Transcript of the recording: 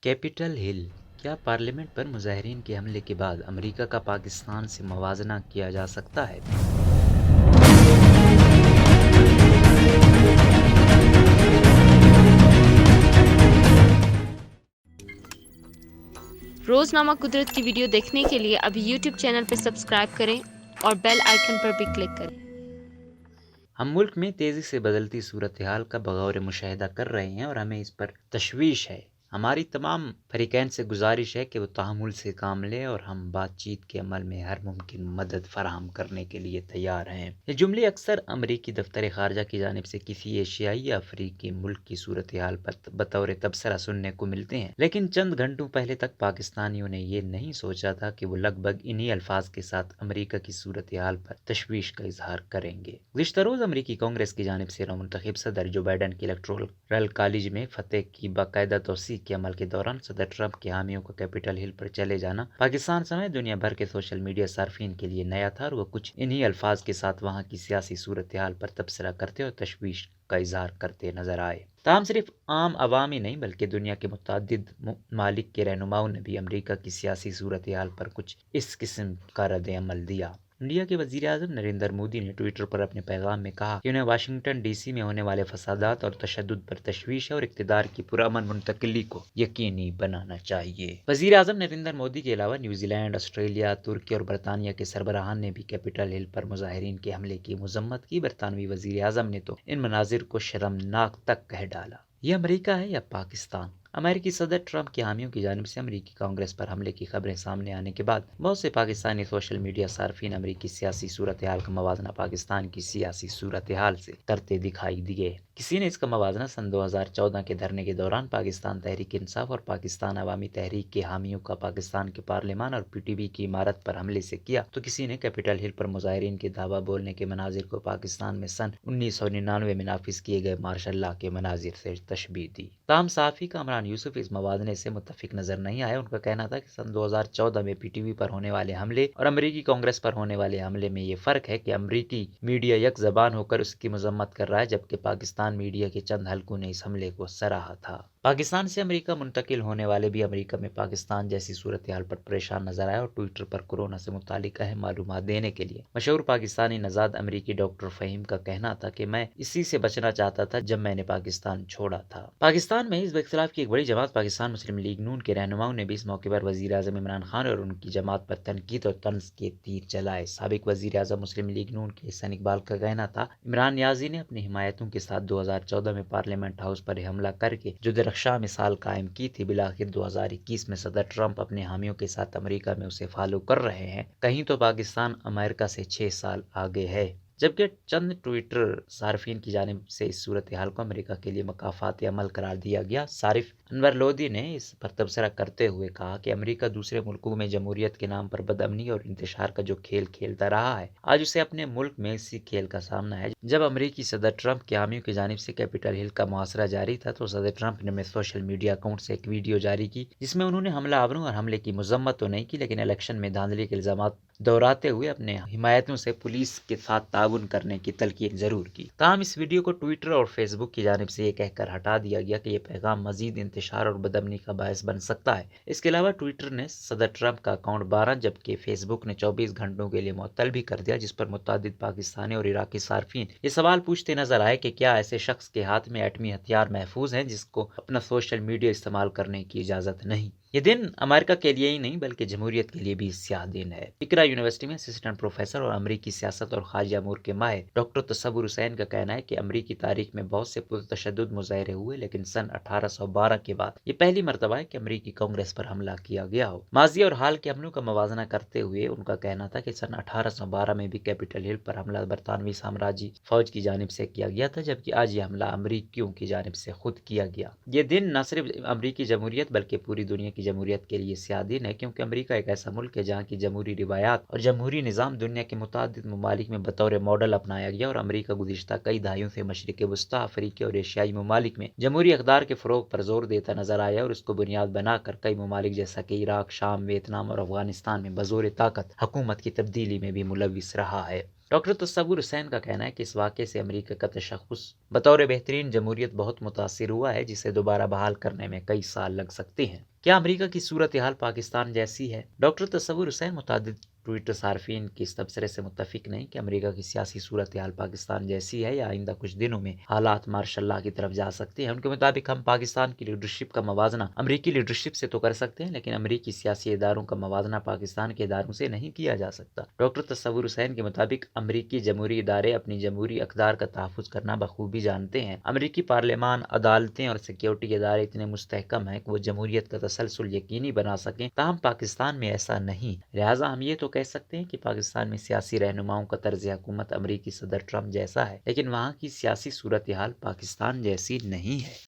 Capital ہل: کیا parliament پر مظاہرین کے حملے کے بعد امریکہ کا پاکستان سے موازنہ کیا جا سکتا ہے؟ روزنامہ قدرت کی ویڈیو دیکھنے کے لیے ابھی یوٹیوب چینل پر سبسکرائب کریں اور بیل آئیکن پر بھی کلک کریں۔ ہم ملک میں تیزی سے بدلتی صورتحال کا بغور مشاہدہ کر رہے ہیں اور ہمیں اس پر تشویش ہے۔ ہماری تمام فریقین سے گزارش ہے کہ وہ تحمل سے کام لیں اور ہم بات چیت کے عمل میں ہر ممکن مدد فراہم کرنے کے لیے تیار ہیں۔ یہ جملے اکثر امریکی دفتر خارجہ کی جانب سے کسی ایشیائی یا افریقی ملک کی صورتحال پر بطور تبصرہ سننے کو ملتے ہیں، لیکن چند گھنٹوں پہلے تک پاکستانیوں نے یہ نہیں سوچا تھا کہ وہ لگ بھگ انہی الفاظ کے ساتھ امریکہ کی صورتحال پر تشویش کا اظہار کریں گے۔ گزشتہ روز امریکی کانگریس کی جانب سے نومنتخب صدر جو بائیڈن کی الیکٹورل کالج میں فتح کی باقاعدہ توثیق کے عمل کے دوران صدر ٹرمپ کے حامیوں کا کیپٹل ہل پر چلے جانا پاکستان سمیت دنیا بھر کے سوشل میڈیا صارفین کے لیے نیا تھا اور وہ کچھ انہی الفاظ کے ساتھ وہاں کی سیاسی صورتحال پر تبصرہ کرتے اور تشویش کا اظہار کرتے نظر آئے۔ تاہم صرف عام عوام ہی نہیں بلکہ دنیا کے متعدد ممالک کے رہنماؤں نے بھی امریکہ کی سیاسی صورتحال پر کچھ اس قسم کا رد عمل دیا۔ انڈیا کے وزیر اعظم نریندر مودی نے ٹوئٹر پر اپنے پیغام میں کہا کہ انہیں واشنگٹن ڈی سی میں ہونے والے فسادات اور تشدد پر تشویش ہے اور اقتدار کی پرامن منتقلی کو یقینی بنانا چاہیے۔ وزیر اعظم نریندر مودی کے علاوہ نیوزی لینڈ، آسٹریلیا، ترکی اور برطانیہ کے سربراہان نے بھی کیپٹل ہل پر مظاہرین کے حملے کی مذمت کی۔ برطانوی وزیر اعظم نے تو ان مناظر کو شرمناک تک کہہ ڈالا۔ یہ امریکہ ہے یا پاکستان؟ امریکی صدر ٹرمپ کے حامیوں کی جانب سے امریکی کانگریس پر حملے کی خبریں سامنے آنے کے بعد بہت سے پاکستانی سوشل میڈیا صارفین امریکی سیاسی صورتحال کا موازنہ پاکستان کی سیاسی صورتحال سے کرتے دکھائی دیے۔ کسی نے اس کا موازنہ سن 2014 کے دھرنے کے دوران پاکستان تحریک انصاف اور پاکستان عوامی تحریک کے حامیوں کا پاکستان کے پارلیمان اور پی ٹی وی کی عمارت پر حملے سے کیا، تو کسی نے کیپٹل ہل پر مظاہرین کے دعویٰ بولنے کے مناظر کو پاکستان میں سن 1999 میں نافذ کیے گئے مارشل لاء کے مناظر سے تشبیہ دی۔ تاہم صحافی کامران یوسف اس موازنے سے متفق نظر نہیں آئے۔ ان کا کہنا تھا کہ سن 2014 میں پی ٹی وی پر ہونے والے حملے اور امریکی کانگریس پر ہونے والے حملے میں یہ فرق ہے کہ امریکی میڈیا یک زبان ہو کر اس کی مذمت کر رہا ہے، جبکہ پاکستان میڈیا کے چند حلقوں نے اس حملے کو سراہا تھا۔ پاکستان سے امریکہ منتقل ہونے والے بھی امریکہ میں پاکستان جیسی صورتحال پر پریشان نظر آئے اور ٹوئٹر پر کورونا سے متعلق اہم معلومات دینے کے لیے مشہور پاکستانی نژاد امریکی ڈاکٹر فہیم کا کہنا تھا کہ میں اسی سے بچنا چاہتا تھا جب میں نے پاکستان چھوڑا تھا۔ پاکستان میں حزب اختلاف کی ایک بڑی جماعت پاکستان مسلم لیگ نون کے رہنماؤں نے بھی اس موقع پر وزیر اعظم عمران خان اور ان کی جماعت پر تنقید اور طنز کے تیر چلائے۔ سابق وزیر اعظم مسلم لیگ نون کے احسن اقبال کا کہنا تھا، عمران نیازی نے اپنی حمایتوں کے ساتھ 2014 میں پارلیمنٹ ہاؤس پر حملہ کر کے جو درخشاں مثال قائم کی تھی، بالآخر 2021 میں صدر ٹرمپ اپنے حامیوں کے ساتھ امریکہ میں اسے فالو کر رہے ہیں۔ کہیں تو پاکستان امریکہ سے 6 سال آگے ہے۔ جبکہ چند ٹوئٹر صارفین کی جانب سے اس صورتحال کو امریکہ کے لیے مکافات عمل قرار دیا گیا۔ صارف انور لودھی نے اس پر تبصرہ کرتے ہوئے کہا کہ امریکہ دوسرے ملکوں میں جمہوریت کے نام پر بدامنی اور انتشار کا جو کھیل کھیلتا رہا ہے، آج اسے اپنے ملک میں اسی کھیل کا سامنا ہے۔ جب امریکی صدر ٹرمپ کے حامیوں کی جانب سے کیپٹل ہل کا محاصرہ جاری تھا تو صدر ٹرمپ نے سوشل میڈیا اکاؤنٹ سے ایک ویڈیو جاری کی جس میں انہوں نے حملہ آوروں اور حملے کی مذمت تو نہیں کی، لیکن الیکشن میں دھاندلی کے الزامات دہراتے ہوئے اپنے حمایتوں سے پولیس کے ساتھ تعاون کرنے کی تلقین ضرور کی۔ تاہم اس ویڈیو کو ٹوئٹر اور فیس بک کی جانب سے یہ کہہ کر ہٹا دیا گیا کہ یہ پیغام مزید انتشار اور بدامنی کا باعث بن سکتا ہے۔ اس کے علاوہ ٹوئٹر نے صدر ٹرمپ کا اکاؤنٹ 12 جبکہ فیس بک نے 24 گھنٹوں کے لیے معطل بھی کر دیا، جس پر متعدد پاکستانی اور عراقی صارفین یہ سوال پوچھتے نظر آئے کہ کیا ایسے شخص کے ہاتھ میں ایٹمی ہتھیار محفوظ ہیں جس کو اپنا سوشل میڈیا استعمال کرنے کی اجازت نہیں۔ یہ دن امریکہ کے لیے ہی نہیں بلکہ جمہوریت کے لیے بھی سیاہ دن ہے۔ اقرا یونیورسٹی میں اسسٹنٹ پروفیسر اور امریکی سیاست اور خارجہ امور کے ماہر ڈاکٹر تصور حسین کا کہنا ہے کہ امریکی تاریخ میں بہت سے پرتشدد مظاہرے ہوئے، لیکن سن 1812 کے بعد یہ پہلی مرتبہ ہے کہ امریکی کانگریس پر حملہ کیا گیا ہو۔ ماضی اور حال کے حملوں کا موازنہ کرتے ہوئے ان کا کہنا تھا کہ سن 1812 میں بھی کیپٹل ہل پر حملہ برطانوی سامراجی فوج کی جانب سے کیا گیا تھا، جبکہ آج یہ حملہ امریکیوں کی جانب سے خود کیا گیا۔ یہ دن نہ صرف امریکی جمہوریت بلکہ پوری دنیا کی جمہوریت کے لیے سیاہ دن ہے، کیونکہ امریکہ ایک ایسا ملک ہے جہاں کی جمہوری روایات اور جمہوری نظام دنیا کے متعدد ممالک میں بطور ماڈل اپنایا گیا، اور امریکہ گزشتہ کئی دہائیوں سے مشرق وسطیٰ، افریقی اور ایشیائی ممالک میں جمہوری اقدار کے فروغ پر زور دیتا نظر آیا اور اس کو بنیاد بنا کر کئی ممالک جیسا کہ عراق، شام، ویتنام اور افغانستان میں بزور طاقت حکومت کی تبدیلی میں بھی ملوث رہا ہے۔ ڈاکٹر تصور حسین کا کہنا ہے کہ اس واقعے سے امریکہ کا تشخص بطور بہترین جمہوریت بہت متاثر ہوا ہے، جسے دوبارہ بحال کرنے میں کئی سال لگ سکتے ہیں۔ کیا امریکہ کی صورتحال پاکستان جیسی ہے؟ ڈاکٹر تصور حسین متعدد ٹویٹر صارفین کی اس تبصرے سے متفق نہیں کہ امریکہ کی سیاسی صورتحال پاکستان جیسی ہے یا آئندہ کچھ دنوں میں حالات ماشاء اللہ کی طرف جا سکتے ہیں۔ ان کے مطابق ہم پاکستان کی لیڈرشپ کا موازنہ امریکی لیڈرشپ سے تو کر سکتے ہیں، لیکن امریکی سیاسی اداروں کا موازنہ پاکستان کے اداروں سے نہیں کیا جا سکتا۔ ڈاکٹر تصور حسین کے مطابق امریکی جمہوری ادارے اپنی جمہوری اقدار کا تحفظ کرنا بخوبی جانتے ہیں۔ امریکی پارلیمان، عدالتیں اور سیکیورٹی ادارے اتنے مستحکم ہیں کہ وہ جمہوریت کا تسلسل یقینی بنا سکیں، تاہم پاکستان میں ایسا نہیں۔ لہٰذا ہم یہ تو کہہ سکتے ہیں کہ پاکستان میں سیاسی رہنماؤں کا طرز حکومت امریکی صدر ٹرمپ جیسا ہے، لیکن وہاں کی سیاسی صورتحال پاکستان جیسی نہیں ہے۔